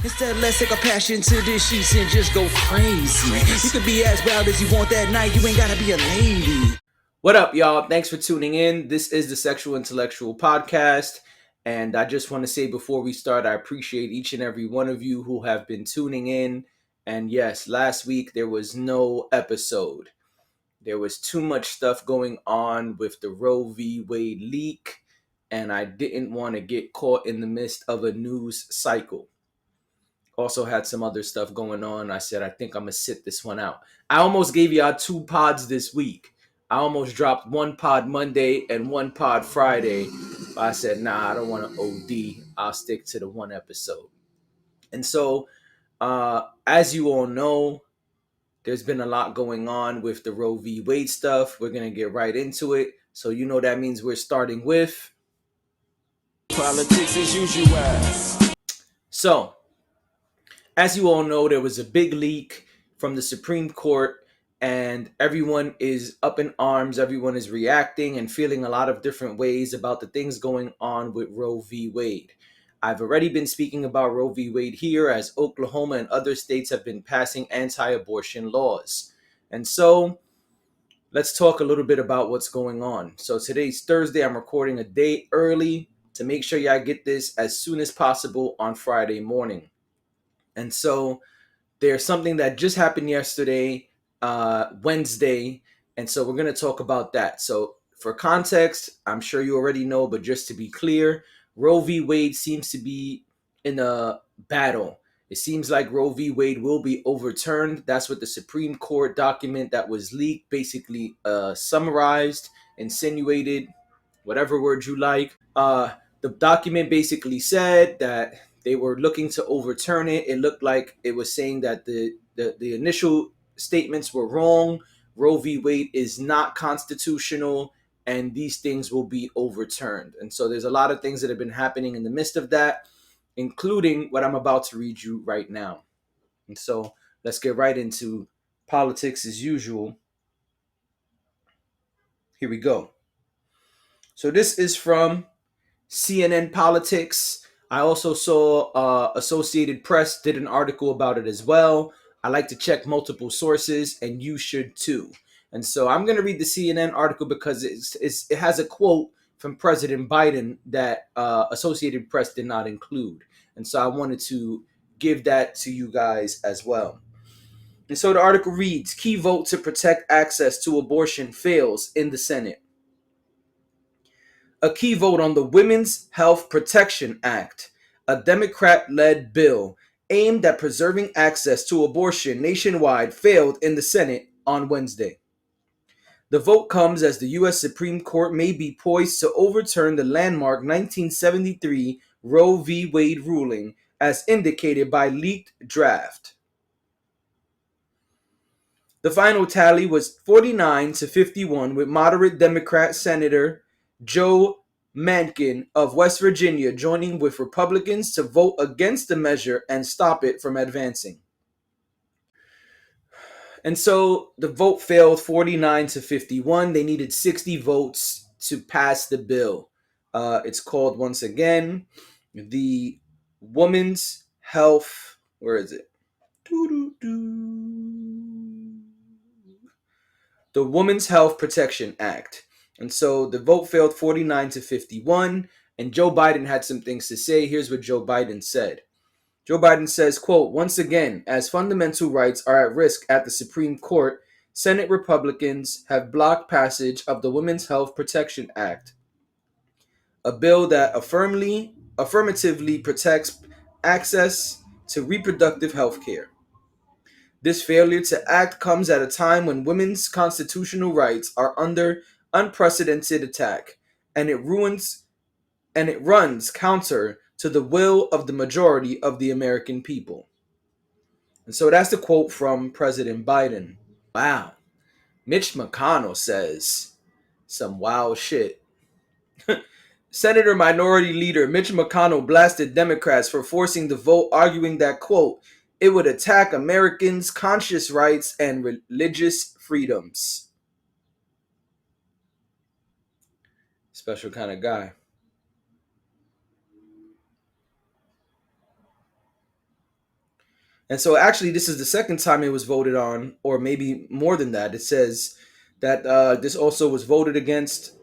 Instead, let's take a passion to the sheets and just go crazy. You can be as wild as you want that night. You ain't gotta be a lady. What up, y'all? Thanks for tuning in. This is the Sexual Intellectual Podcast. And I just want to say before we start, I appreciate each and every one of you who have been tuning in. And yes, last week there was no episode. There was too much stuff going on with the Roe v. Wade leak, and I didn't want to get caught in the midst of a news cycle. Also had some other stuff going on. I said, I think I'm going to sit this one out. I almost gave y'all 2 pods this week. I almost dropped 1 pod Monday and 1 pod Friday. But I said, nah, I don't want to OD. I'll stick to the 1 episode. And so, as you all know, there's been a lot going on with the Roe v. Wade stuff. We're going to get right into it. So you know that means we're starting with Politics as usual. So, as you all know, there was a big leak from the Supreme Court, and everyone is up in arms. Everyone is reacting and feeling a lot of different ways about the things going on with Roe v. Wade. I've already been speaking about Roe v. Wade here, as Oklahoma and other states have been passing anti-abortion laws. And so, let's talk a little bit about what's going on. So today's Thursday. I'm recording a day early to make sure y'all get this as soon as possible on Friday morning. And so there's something that just happened yesterday, Wednesday, and so we're going to talk about that. So for context, I'm sure you already know, but just to be clear, Roe v. Wade seems to be in a battle. It seems like Roe v. Wade will be overturned. That's what the Supreme Court document that was leaked basically summarized, insinuated, whatever word you like. The document basically said that they were looking to overturn it. It looked like it was saying that the initial statements were wrong. Roe v. Wade is not constitutional, and these things will be overturned. And so there's a lot of things that have been happening in the midst of that, including what I'm about to read you right now. And so let's get right into politics as usual. Here we go. So this is from CNN Politics. I also saw Associated Press did an article about it as well. I like to check multiple sources, and you should too. And so I'm going to read the CNN article because it has a quote from President Biden that Associated Press did not include. And so I wanted to give that to you guys as well. And so the article reads, key vote to protect access to abortion fails in the Senate. A key vote on the Women's Health Protection Act, a Democrat-led bill aimed at preserving access to abortion nationwide, failed in the Senate on Wednesday. The vote comes as the U.S. Supreme Court may be poised to overturn the landmark 1973 Roe v. Wade ruling, as indicated by leaked draft. The final tally was 49-51, with moderate Democrat Senator Joe Manchin of West Virginia joining with Republicans to vote against the measure and stop it from advancing. And so the vote failed 49-51. They needed 60 votes to pass the bill. It's called, once again, the Women's Health, where is it? The Women's Health Protection Act. And so the vote failed 49-51, and Joe Biden had some things to say. Here's what Joe Biden said. Joe Biden says, quote, once again, as fundamental rights are at risk at the Supreme Court, Senate Republicans have blocked passage of the Women's Health Protection Act, a bill that affirmatively protects access to reproductive health care. This failure to act comes at a time when women's constitutional rights are under unprecedented attack, and it runs counter to the will of the majority of the American people. And so that's the quote from President Biden. Wow. Mitch McConnell says some wild shit. Senator Minority Leader Mitch McConnell blasted Democrats for forcing the vote, arguing that, quote, it would attack Americans' conscious rights and religious freedoms. Special kind of guy. And so actually this is the second time it was voted on, or maybe more than that. It says that this also was voted against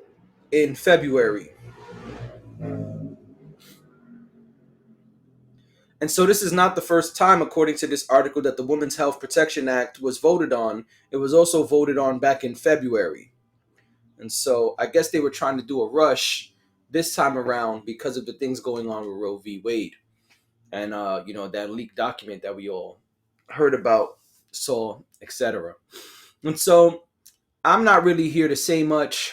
in February. And so this is not the first time, according to this article, that the Women's Health Protection Act was voted on. It was also voted on back in February. And so I guess they were trying to do a rush this time around because of the things going on with Roe v. Wade and that leaked document that we all heard about, saw, etc. And so I'm not really here to say much.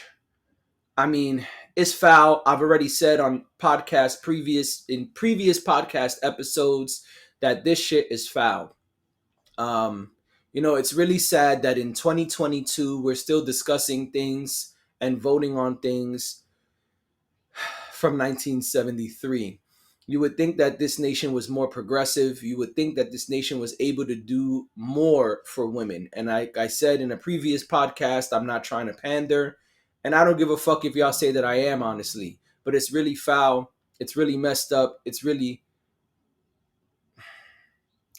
I mean, it's foul. I've already said on previous podcast episodes that this shit is foul. Um, it's really sad that in 2022 we're still discussing things and voting on things from 1973. You would think that this nation was more progressive. You would think that this nation was able to do more for women. And like I said in a previous podcast, I'm not trying to pander. And I don't give a fuck if y'all say that I am, honestly. But it's really foul. It's really messed up. It's really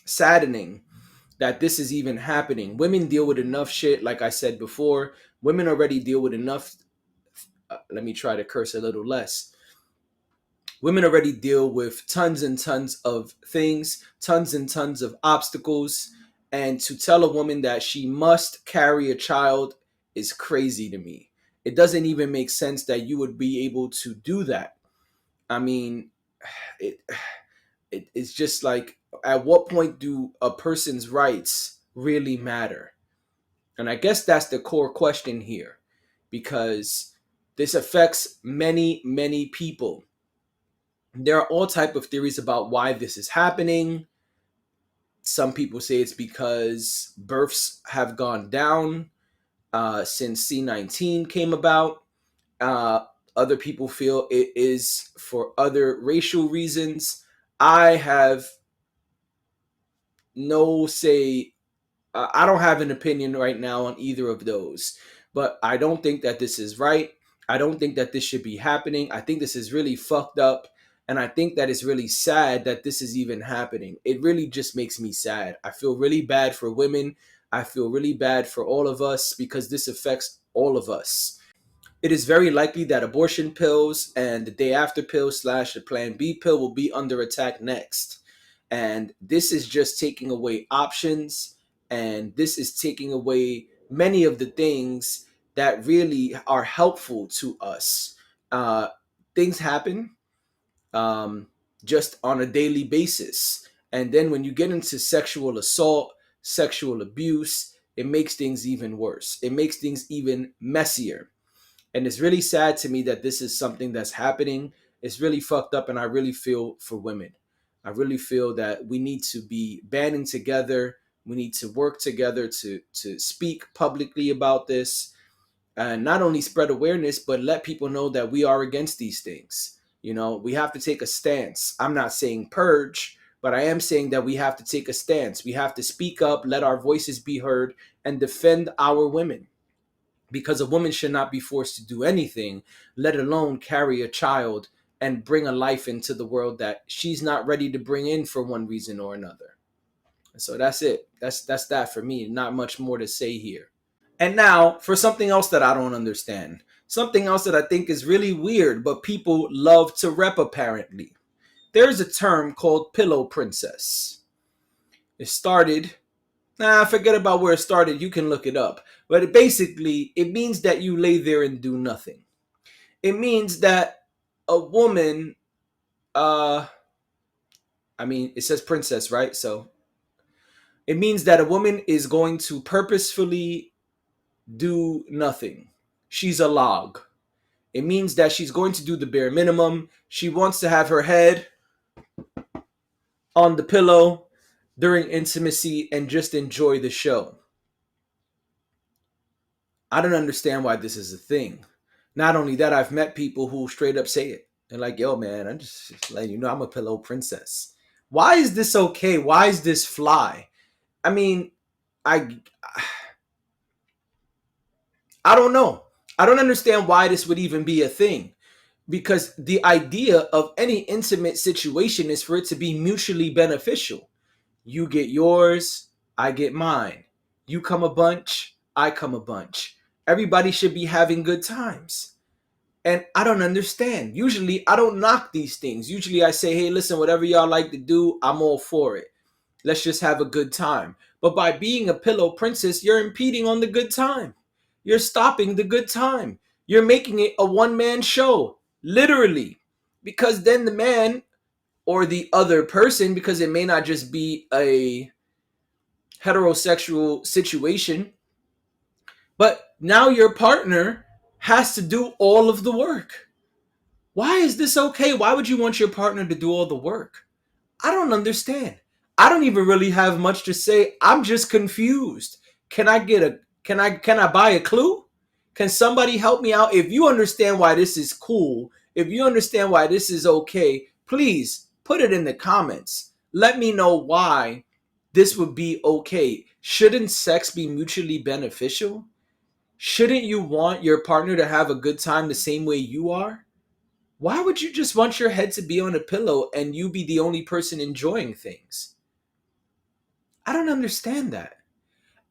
saddening that this is even happening. Women deal with enough shit, like I said before. Women already deal with enough. Let me try to curse a little less. Women already deal with tons and tons of things, tons and tons of obstacles. And to tell a woman that she must carry a child is crazy to me. It doesn't even make sense that you would be able to do that. I mean, it, it's just like, at what point do a person's rights really matter? And I guess that's the core question here, because this affects many, many people. There are all type of theories about why this is happening. Some people say it's because births have gone down since C-19 came about. Other people feel it is for other racial reasons. I have no say. I don't have an opinion right now on either of those, but I don't think that this is right. I don't think that this should be happening. I think this is really fucked up. And I think that it's really sad that this is even happening. It really just makes me sad. I feel really bad for women. I feel really bad for all of us because this affects all of us. It is very likely that abortion pills and the day after pill slash the plan B pill will be under attack next. And this is just taking away options, and this is taking away many of the things that really are helpful to us. Uh, Things happen um, just on a daily basis. And then when you get into sexual assault, sexual abuse, it makes things even worse. It makes things even messier. And it's really sad to me that this is something that's happening. It's really fucked up, and I really feel for women. I really feel that we need to be banding together. We need to work together to speak publicly about this, and not only spread awareness, but let people know that we are against these things. We have to take a stance. I'm not saying purge, but I am saying that we have to take a stance. We have to speak up, let our voices be heard, and defend our women, because a woman should not be forced to do anything, let alone carry a child and bring a life into the world that she's not ready to bring in for one reason or another. So that's it. That's that for me. Not much more to say here. And now for something else that I don't understand. Something else that I think is really weird, but people love to rep apparently. There's a term called pillow princess. It started, forget about where it started. You can look it up. But it means that you lay there and do nothing. It means that a woman, it says princess, right? So it means that a woman is going to purposefully do nothing. She's a log. It means that she's going to do the bare minimum. She wants to have her head on the pillow during intimacy and just enjoy the show. I don't understand why this is a thing. Not only that, I've met people who straight up say it. They're like, yo, man, I'm just letting you know I'm a pillow princess. Why is this okay? Why is this fly? I mean, I I don't know. I don't understand why this would even be a thing. Because the idea of any intimate situation is for it to be mutually beneficial. You get yours, I get mine. You come a bunch, I come a bunch. Everybody should be having good times. And I don't understand. Usually, I don't knock these things. Usually, I say, hey, listen, whatever y'all like to do, I'm all for it. Let's just have a good time. But by being a pillow princess, you're impeding on the good time. You're stopping the good time. You're making it a one man show, literally. Because then the man or the other person, because it may not just be a heterosexual situation, but now your partner has to do all of the work. Why is this okay? Why would you want your partner to do all the work? I don't understand. I don't even really have much to say. I'm just confused. Can I buy a clue? Can somebody help me out? If you understand why this is cool, if you understand why this is okay, please put it in the comments. Let me know why this would be okay. Shouldn't sex be mutually beneficial? Shouldn't you want your partner to have a good time the same way you are? Why would you just want your head to be on a pillow and you be the only person enjoying things? I don't understand that.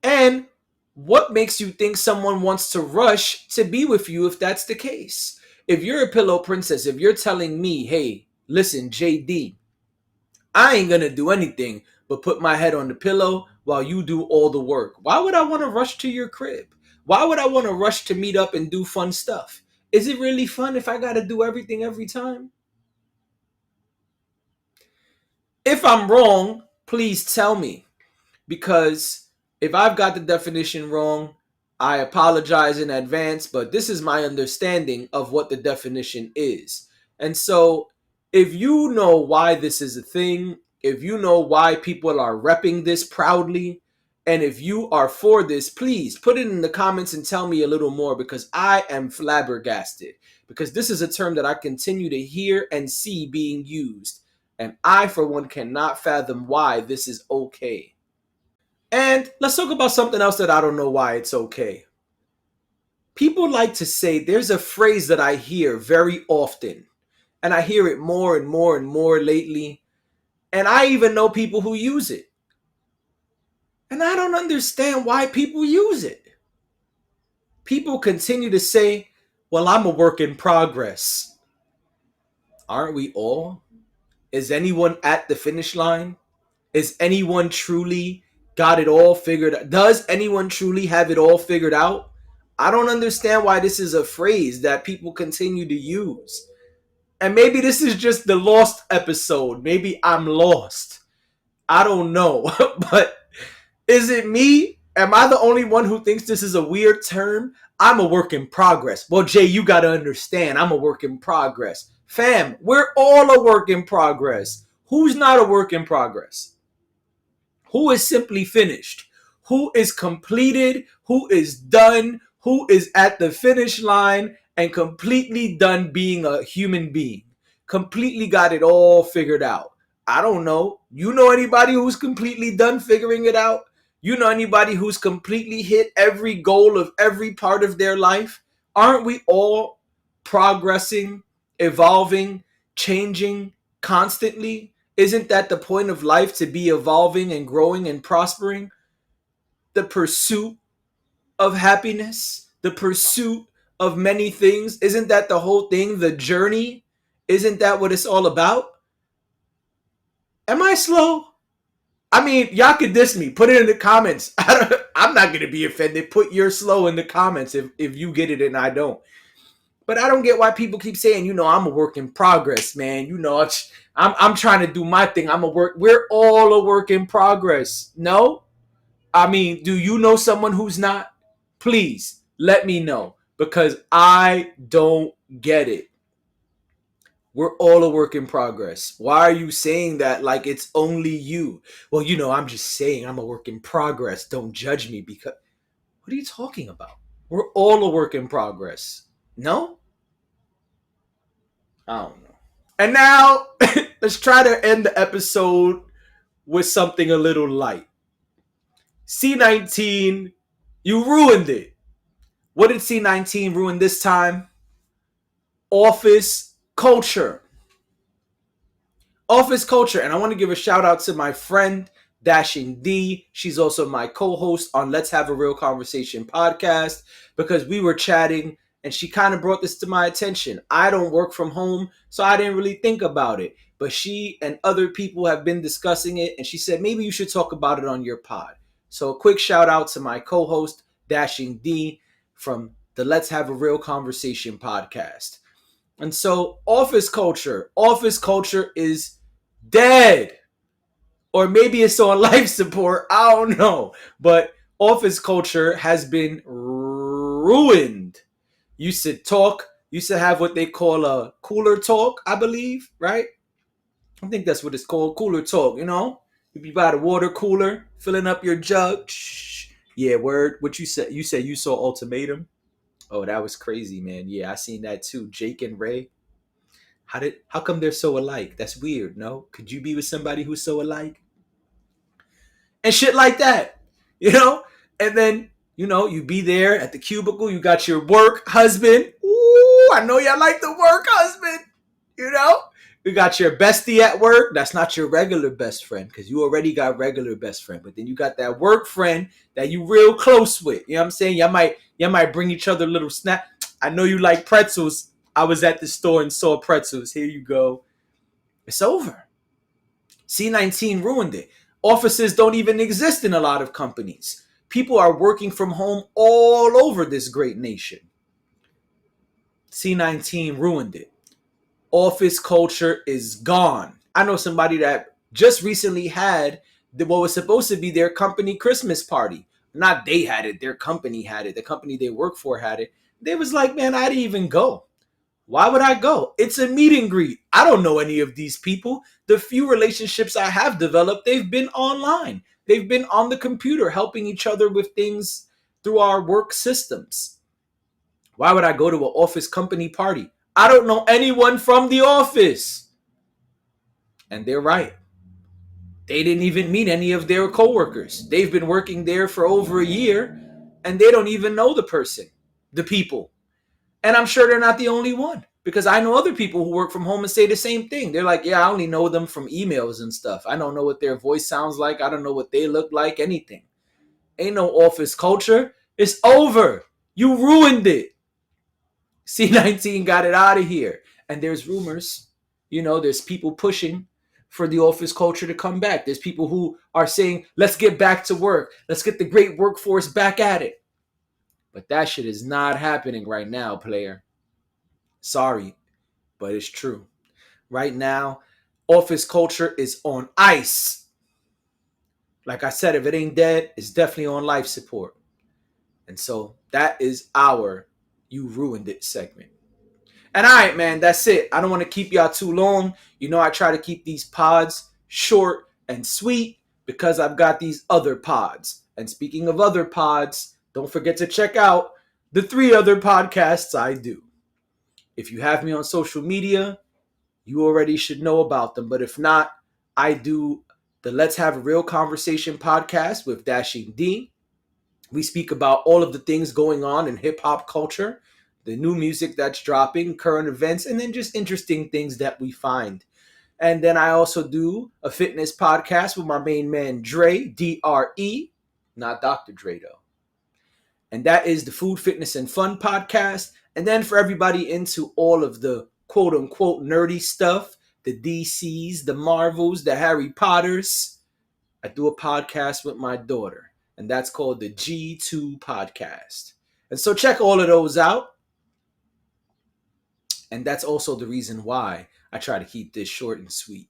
And what makes you think someone wants to rush to be with you if that's the case? If you're a pillow princess, if you're telling me, hey, listen, JD, I ain't gonna do anything but put my head on the pillow while you do all the work. Why would I want to rush to your crib? Why would I want to rush to meet up and do fun stuff? Is it really fun if I gotta do everything every time? If I'm wrong, please tell me. Because if I've got the definition wrong, I apologize in advance, but this is my understanding of what the definition is. And so, if you know why this is a thing, if you know why people are repping this proudly, and if you are for this, please put it in the comments and tell me a little more because I am flabbergasted. Because this is a term that I continue to hear and see being used. And I, for one, cannot fathom why this is okay. And let's talk about something else that I don't know why it's okay. People like to say, there's a phrase that I hear very often, and I hear it more and more and more lately, and I even know people who use it. And I don't understand why people use it. People continue to say, well, I'm a work in progress. Aren't we all? Is anyone at the finish line? Is anyone truly got it all figured out? Does anyone truly have it all figured out? I don't understand why this is a phrase that people continue to use. And maybe this is just the lost episode. Maybe I'm lost. I don't know. But is it me? Am I the only one who thinks this is a weird term? I'm a work in progress. Well, Jay, you got to understand, I'm a work in progress. Fam, we're all a work in progress. Who's not a work in progress? Who is simply finished? Who is completed? Who is done? Who is at the finish line and completely done being a human being? Completely got it all figured out. I don't know. You know anybody who's completely done figuring it out? You know anybody who's completely hit every goal of every part of their life? Aren't we all progressing, evolving, changing constantly? Isn't that the point of life, to be evolving and growing and prospering? The pursuit of happiness, the pursuit of many things. Isn't that the whole thing? The journey? Isn't that what it's all about? Am I slow? I mean, y'all could diss me. Put it in the comments. I'm not going to be offended. Put your slow in the comments if you get it and I don't. But I don't get why people keep saying, I'm a work in progress, man. I'm trying to do my thing. We're all a work in progress. No? I mean, do you know someone who's not? Please let me know because I don't get it. We're all a work in progress. Why are you saying that like it's only you? Well, I'm just saying I'm a work in progress. Don't judge me because what are you talking about? We're all a work in progress. No? I don't know. And now let's try to end the episode with something a little light. C19, you ruined it. What did C19 ruin this time? Office culture. Office culture. And I want to give a shout out to my friend Dashing D. She's also my co-host on Let's Have a Real Conversation podcast, because we were chatting and she kind of brought this to my attention. I don't work from home, so I didn't really think about it. But she and other people have been discussing it, and she said, maybe you should talk about it on your pod. So a quick shout out to my co-host, Dashing D, from the Let's Have a Real Conversation podcast. And so office culture is dead. Or maybe it's on life support. I don't know. But office culture has been ruined. Used to have what they call a cooler talk, I believe, right? I think that's what it's called, cooler talk, you know? You be by the water cooler, filling up your jug. Shh. Yeah, word. What you said? You said you saw Ultimatum? Oh, that was crazy, man. Yeah, I seen that too. Jake and Ray. How come they're so alike? That's weird, no? Could you be with somebody who's so alike? And shit like that, you know? And then, you be there at the cubicle, you got your work husband. Ooh, I know y'all like the work husband, you know? You got your bestie at work. That's not your regular best friend, because you already got regular best friend. But then you got that work friend that you real close with. You know what I'm saying? Y'all might bring each other a little snack. I know you like pretzels. I was at the store and saw pretzels. Here you go. It's over. C19 ruined it. Offices don't even exist in a lot of companies. People are working from home all over this great nation. C19 ruined it. Office culture is gone. I know somebody that just recently had what was supposed to be their company Christmas party. Not they had it, their company had it. The company they work for had it. They was like, man, I didn't even go. Why would I go? It's a meet and greet. I don't know any of these people. The few relationships I have developed, they've been online. They've been on the computer helping each other with things through our work systems. Why would I go to an office company party? I don't know anyone from the office. And they're right. They didn't even meet any of their coworkers. They've been working there for over a year, and they don't even know the people. And I'm sure they're not the only one, because I know other people who work from home and say the same thing. They're like, yeah, I only know them from emails and stuff. I don't know what their voice sounds like. I don't know what they look like, anything. Ain't no office culture. It's over. You ruined it. C19 got it out of here. And there's rumors, there's people pushing for the office culture to come back. There's people who are saying, let's get back to work. Let's get the great workforce back at it. But that shit is not happening right now, player. Sorry, but it's true. Right now, office culture is on ice. Like I said, if it ain't dead, it's definitely on life support. And so that is our You Ruined It segment. And all right, man, that's it. I don't want to keep y'all too long. I try to keep these pods short and sweet because I've got these other pods. And speaking of other pods, don't forget to check out the 3 other podcasts I do. If you have me on social media, you already should know about them. But if not, I do the Let's Have a Real Conversation podcast with Dashing D. We speak about all of the things going on in hip hop culture, the new music that's dropping, current events, and then just interesting things that we find. And then I also do a fitness podcast with my main man, Dre, D-R-E, not Dr. Dre, though. And that is the Food, Fitness, and Fun podcast. And then for everybody into all of the quote-unquote nerdy stuff, the DCs, the Marvels, the Harry Potters, I do a podcast with my daughter. And that's called the G2 podcast. And so check all of those out. And that's also the reason why I try to keep this short and sweet,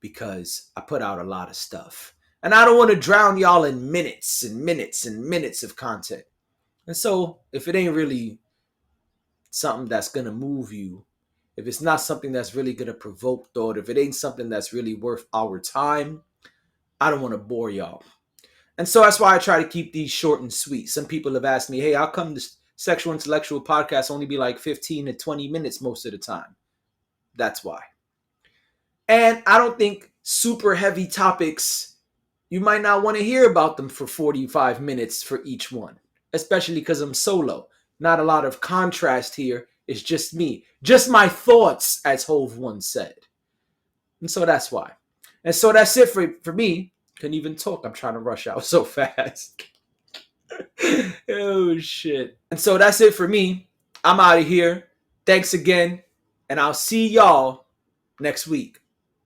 because I put out a lot of stuff. And I don't want to drown y'all in minutes and minutes and minutes of content. And so if it ain't really something that's going to move you, if it's not something that's really going to provoke thought, if it ain't something that's really worth our time, I don't want to bore y'all. And so that's why I try to keep these short and sweet. Some people have asked me, hey, how come this Sexual Intellectual podcast only be like 15 to 20 minutes most of the time? That's why. And I don't think super heavy topics, you might not want to hear about them for 45 minutes for each one, especially because I'm solo. Not a lot of contrast here. It's just me. Just my thoughts, as Hove once said. And so that's why. And so that's it for me. Couldn't even talk. I'm trying to rush out so fast. Oh, shit. And so that's it for me. I'm out of here. Thanks again. And I'll see y'all next week.